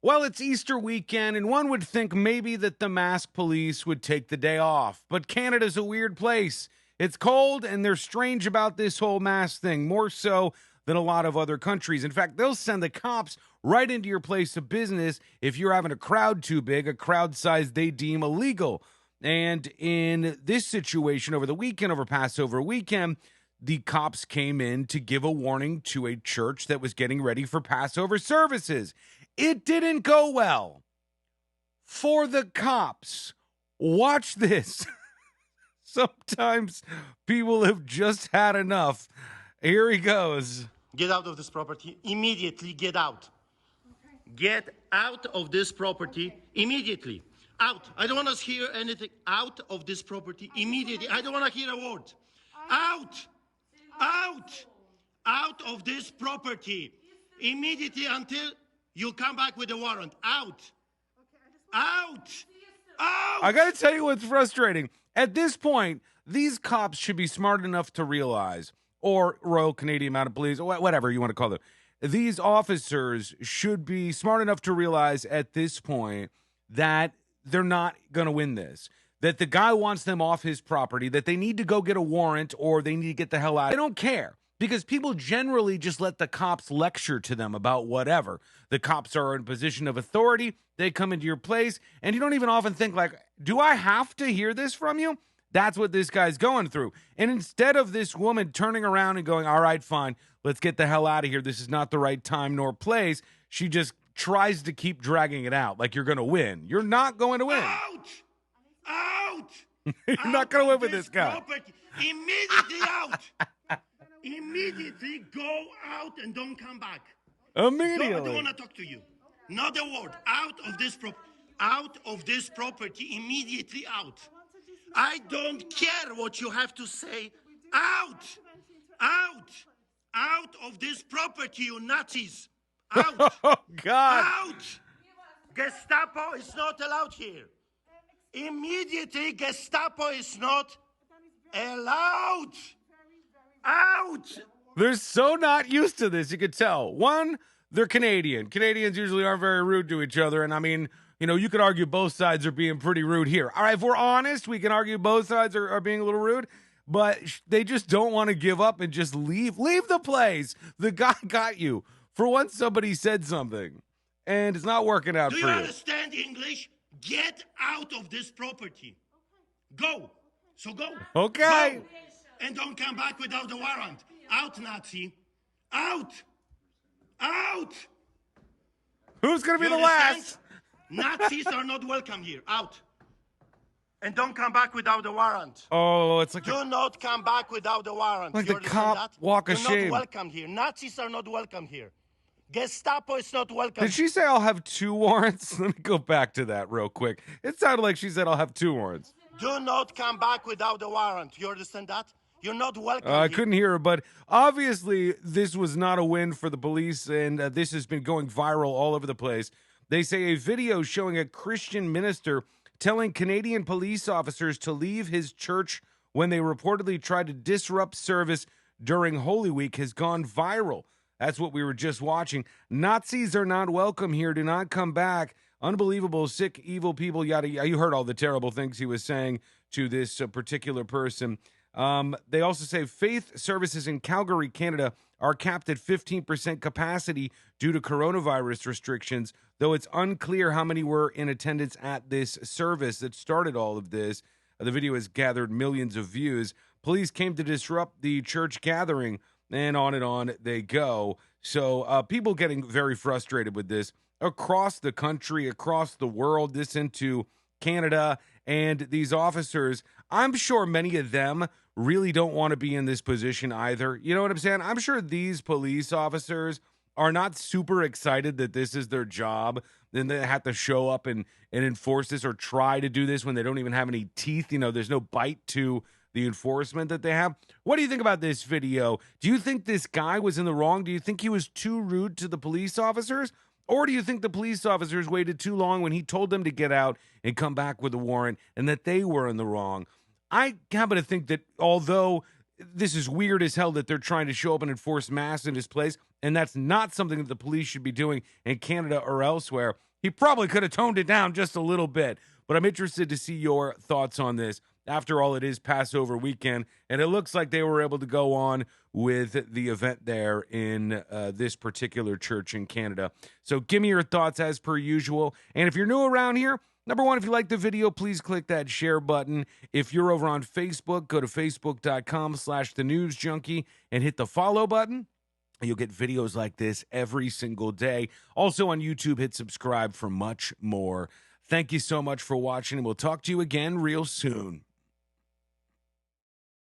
Well, it's Easter weekend, and one would think maybe that the mask police would take the day off. But Canada's a weird place. It's cold, and they're strange about this whole mask thing, more so than a lot of other countries. In fact, they'll send the cops right into your place of business if you're having a crowd too big, a crowd size they deem illegal. And in this situation over the weekend, over Passover weekend, the cops came in to give a warning to a church that was getting ready for Passover services. It didn't go well for the cops. Watch this. Sometimes people have just had enough. Here he goes. Get out of this property. Immediately get out. Get out of this property immediately. Out. I don't want to hear anything. Out of this property immediately. I don't want to hear a word. Out. Out. Out of this property immediately until you come back with a warrant. Out. Out. Out. I got to tell you what's frustrating. At this point, these cops should be smart enough to realize, or Royal Canadian Mounted Police, or whatever you want to call them, these officers should be smart enough to realize at this point that they're not going to win this. That the guy wants them off his property, that they need to go get a warrant or they need to get the hell out. They don't care because people generally just let the cops lecture to them about whatever. The cops are in a position of authority. They come into your place and you don't even often think like, do I have to hear this from you? That's what this guy's going through. And instead of this woman turning around and going, all right, fine, let's get the hell out of here. This is not the right time nor place. She just tries to keep dragging it out like you're going to win. You're not going to win. Out. Out. You're not going to win with this guy. Property. Immediately out. Immediately go out and don't come back. Immediately. I don't want to talk to you. Not a word. Out of this out of this property. Immediately out. I don't care what you have to say. Out. Out. Out of this property, you Nazis. Out. Oh, God. Out. Gestapo is not allowed here. Immediately, Gestapo is not allowed. Out. They're so not used to this, you could tell. One, they're Canadian. Canadians usually aren't very rude to each other. And I mean, you know, you could argue both sides are being pretty rude here. All right, if we're honest, we can argue both sides are being a little rude. But they just don't want to give up and just leave. Leave the place. The guy got you. For once, somebody said something. And it's not working out Do for you you. understand English? Get out of this property. Go. So go. Okay. Go. And don't come back without a warrant. Out, Nazi. Out. Out. Who's going to be You the understand? last? Nazis are not welcome here. Out. And don't come back without a warrant. Oh, it's like Do not come back without a warrant. Like You the understand cop that? walk of You're shame. not welcome here. Nazis are not welcome here. Gestapo is not welcome. Did she say I'll have 2 warrants? Let me go back to that real quick. It sounded like she said I'll have 2 warrants. Do not come back without a warrant. You understand that? You're not welcome I here. couldn't hear her, but obviously this was not a win for the police, and this has been going viral all over the place. They say a video showing a Christian minister telling Canadian police officers to leave his church when they reportedly tried to disrupt service during Holy Week has gone viral. That's what we were just watching. Nazis are not welcome here. Do not come back. Unbelievable, sick, evil people, yada, yada. You heard all the terrible things he was saying to this particular person. They also say faith services in Calgary, Canada are capped at 15% capacity due to coronavirus restrictions, though it's unclear how many were in attendance at this service that started all of this. The video has gathered millions of views. Police came to disrupt the church gathering, and on they go. So people getting very frustrated with this across the country, across the world, this into Canada, and these officers, I'm sure many of them really don't want to be in this position either. You know what I'm saying? I'm sure these police officers are not super excited that this is their job. Then they have to show up and enforce this or try to do this when they don't even have any teeth. You know, there's no bite to the enforcement that they have. What do you think about this video? Do you think this guy was in the wrong? Do you think he was too rude to the police officers? Or do you think the police officers waited too long when he told them to get out and come back with a warrant and that they were in the wrong? I happen to think that although this is weird as hell that they're trying to show up and enforce masks in his place, and that's not something that the police should be doing in Canada or elsewhere. He probably could have toned it down just a little bit, but I'm interested to see your thoughts on this. After all, it is Passover weekend, and it looks like they were able to go on with the event there in this particular church in Canada. So give me your thoughts as per usual. And if you're new around here, number one, if you like the video, please click that share button. If you're over on Facebook, go to facebook.com/thenewsjunkie and hit the follow button. You'll get videos like this every single day. Also on YouTube, hit subscribe for much more. Thank you so much for watching, and we'll talk to you again real soon.